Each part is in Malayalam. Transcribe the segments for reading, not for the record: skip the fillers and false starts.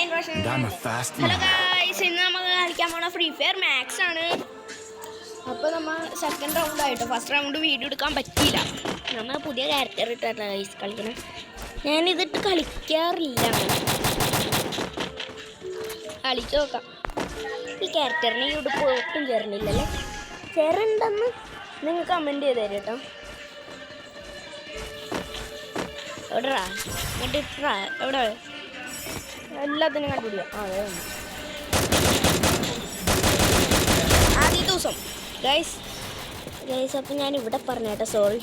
I'm a fast man. Hello guys, ഇന്ന് നമ്മൾ കളിക്കാൻ പോണ ഫ്രീ ഫയർ മാക്സ് ആണ്. അപ്പോൾ നമ്മൾ സെക്കൻഡ് റൗണ്ട് ആയിട്ട് ഫസ്റ്റ് റൗണ്ട് വീഡിയോ എടുക്കാൻ പറ്റിയില്ല. നമ്മൾ പുതിയ ക്യാരക്ടർ ഇട്ടാണ് ഗൈസ് കളിക്കണം. ഞാൻ ഇതിട്ട് കളിക്കാറില്ല. കളിച്ചു നോക്കാം. ഈ ക്യാരക്ടറിന് ഈ ഉടുപ്പ് ഒട്ടും ചേർന്നില്ലല്ലേ? ചേരുണ്ടെന്ന് നിങ്ങൾ കമൻറ്റ് ചെയ്ത് തരും കേട്ടോ. എവിടെടാ എന്നിട്ട് ഇട്ടാ എവിടെ എല്ലാത്തിനും കണ്ടുപിടിക്കാം. ആദ്യ ദിവസം ഗൈസ് അപ്പം ഞാൻ ഇവിടെ പറഞ്ഞേട്ടോ, സോറി.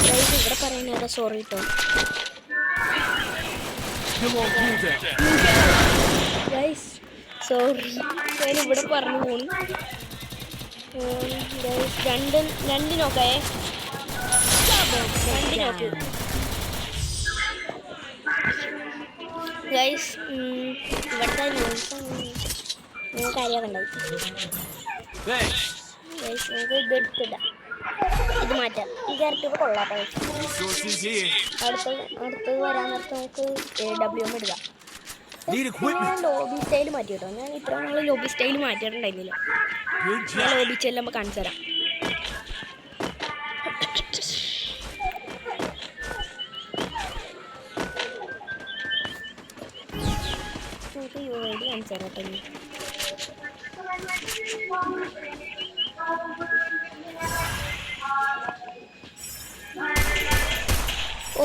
ഗൈസ് ഇവിടെ പറയാനേട്ടോ, സോറി കേട്ടോ. ഗൈസ് സോറി, ഞാൻ ഇവിടെ പറഞ്ഞു പോണു. രണ്ട് നോക്കേ, രണ്ട് നോക്ക് ഗൈസ്. ഇവിടുത്തെ നിങ്ങൾക്ക് അറിയാൻ കണ്ടത് ഗൈസ്. നമുക്ക് ഇത് എടുത്തിടാം, ഇത് മാറ്റാം. ഈ ക്യാരക്ടർ കൊള്ളാട്ടോ. അടുത്തത് വരാൻ നേരത്ത് നമുക്ക് WM എടുക്കാം. ഞാൻ ലോബി സ്റ്റൈൽ മാറ്റി കേട്ടോ. ഞാൻ ഇത്ര നാൾ ലോബി സ്റ്റൈൽ മാറ്റിയിട്ടുണ്ടായിരുന്നില്ല. ഞാൻ ലോബി ചെല്ലുമ്പോൾ കാണിച്ചു തരാം. നമുക്ക് UID കാണിച്ചു തരാം കേട്ടോ. ഓ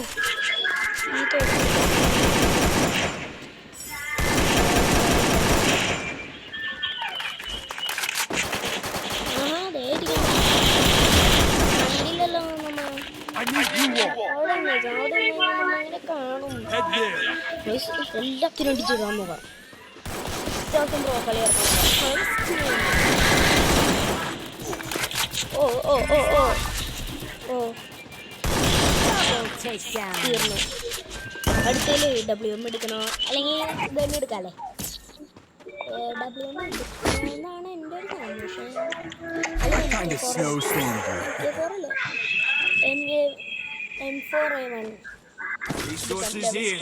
ഈ എല്ലാത്തിനും അടിച്ചിടാൻ നോക്കാം. അത്യാവശ്യം പ്രോ കളി ഇറക്കാം. ഓ ഓ ഓ ഓ ഓ തീർന്നു. അടുത്തതിൽ WM എടുക്കണോ അല്ലെങ്കിൽ ഇതന്നെ എടുക്കാല്ലേ? WM എടുക്കണമെന്നാണ് എൻ്റെ ഒരു സന്തോഷം. M4A1 Resources here.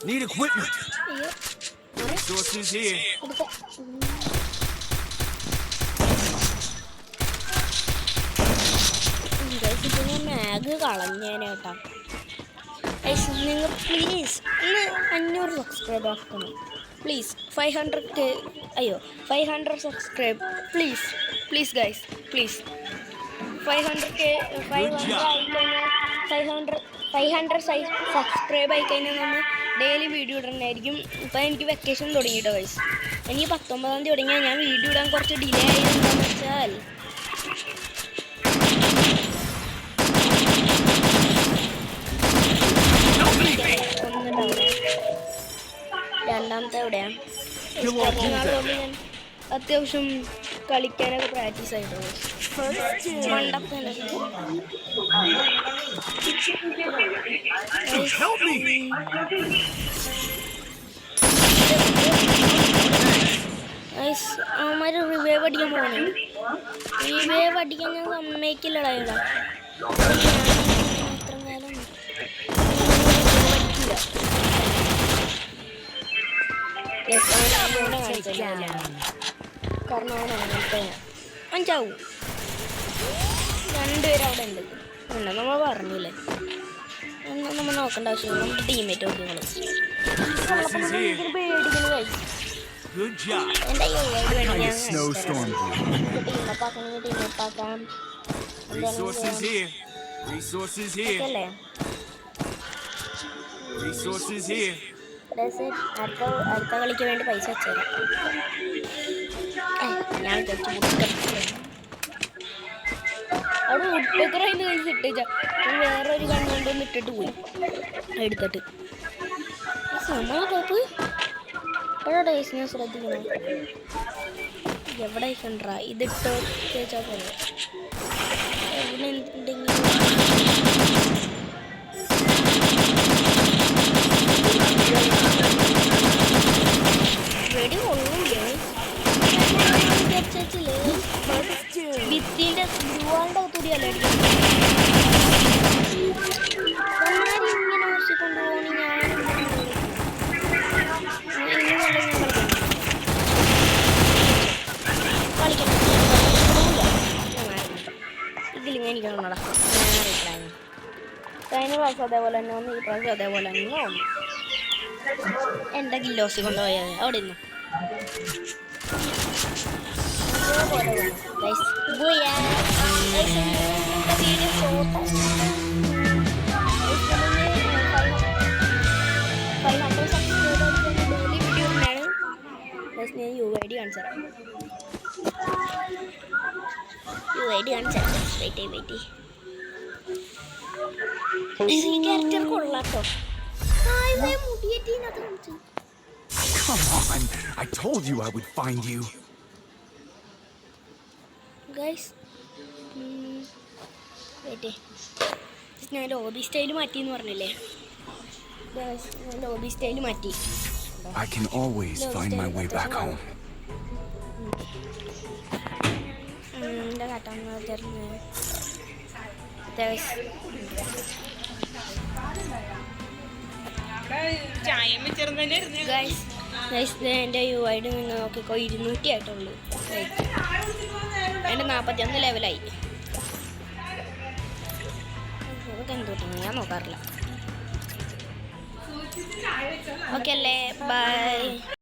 Need equipment. Resources here. മാഗ് കളഞ്ഞേനേട്ടാ. നിങ്ങൾ പ്ലീസ് ഇന്ന് 500 സബ്സ്ക്രൈബ് ആക്കണം please. 500K 500 subscribe please please guys please. 500 subscribe ആയി കഴിഞ്ഞാൽ നമ്മൾ ഡെയിലി വീഡിയോ ഇടണമായിരിക്കും. ഇപ്പം എനിക്ക് വെക്കേഷൻ തുടങ്ങിയിട്ടോ ഗൈസ്. എനിക്ക് 19-ാം തീയതി തുടങ്ങിയാൽ ഞാൻ വീഡിയോ ഇടാൻ കുറച്ച് ഡിലേ ആയിരുന്നെന്ന് വെച്ചാൽ രണ്ടാമത്തെ എവിടെയാണ് ഞാൻ അത്യാവശ്യം കളിക്കാനൊക്കെ പ്രാക്ടീസ് ആയിട്ടോ. അവന്മാര് റിവൈവ് അടിക്കാൻ പോകണേ. റിവൈവ് അടിക്കാൻ ഞാൻ സമ്മതിക്കില്ലടാ. ഇവിടെ എത്ര കാലം കാരണം അവനങ്ങനത്തെ അഞ്ചാവും. രണ്ടുപേരും അവിടെ ഉണ്ട്. നമ്മൾ പറഞ്ഞില്ലേ, ഒന്നും നമ്മൾ നോക്കേണ്ട ആവശ്യമില്ല. നമ്മുടെ ടീമേറ്റ് നോക്കിങ്ങൾ പേടിക്കുന്നു കഴിച്ചു. എൻ്റെ ടീമപ്പാക്കാം അല്ലേ? അടുത്ത കളിക്ക് വേണ്ടി പൈസ വെച്ചേരാം. ഞാൻ അവിടെ ഉട്ടെക്കറായിട്ട് കഴിച്ച് ഇട്ടേച്ച വേറൊരു കണ്ണുകൊണ്ടൊന്ന് ഇട്ടിട്ട് പോയി എടുത്തിട്ട്. നമ്മളെ ടോപ്പ് എവിടെ ഞാൻ ശ്രദ്ധിക്കണം. എവിടെ കണ്ടാ ഇതിട്ടോ തേച്ചാൽ പോലെ എവിടെ എന്തുണ്ടെങ്കിലും വെടി കൊള്ളും. ഭിത്തിൻ്റെ ദ്രുവാളുടെ അകത്തൂടിയല്ലേ അടിക്കുന്നത്. ഇങ്ങനെ വെച്ചിക്കൊണ്ട് പോകുന്നു. ഇതിലിങ്ങനെ എനിക്ക് നടക്കും. കഴിഞ്ഞ പ്രാവശ്യം അതേപോലെ തന്നെ ഒന്ന്, ഈ പ്രാവശ്യം അതേപോലെ തന്നെ ഒന്ന്. എൻ്റെ ഗില്ലോസി കൊണ്ടുപോയത് അവിടെ നിന്ന് ഞാൻ UID കാണിച്ചാൽ വെയിറ്റ് ഈ ക്യാരക്ടർ കൊള്ളാട്ടോ. Come on. I told you I would find you. Guys ഞാൻ ലോബി സ്റ്റൈൽ മാറ്റി എന്ന് പറഞ്ഞില്ലേ. ഞാൻ ലോബി സ്റ്റൈൽ മാറ്റി. I can always find my way back home. എൻ്റെ കാട്ടാന്ന് തരുന്നത് എൻ്റെ UID നിങ്ങൾ നോക്കിക്കോ. 200 ആയിട്ടുള്ളൂ. എൻ്റെ 41 ലെവലായി. അതൊക്കെ എന്തുകൊണ്ടാണ് ഞാൻ നോക്കാറില്ല. ഓക്കെ അല്ലേ, ബൈ.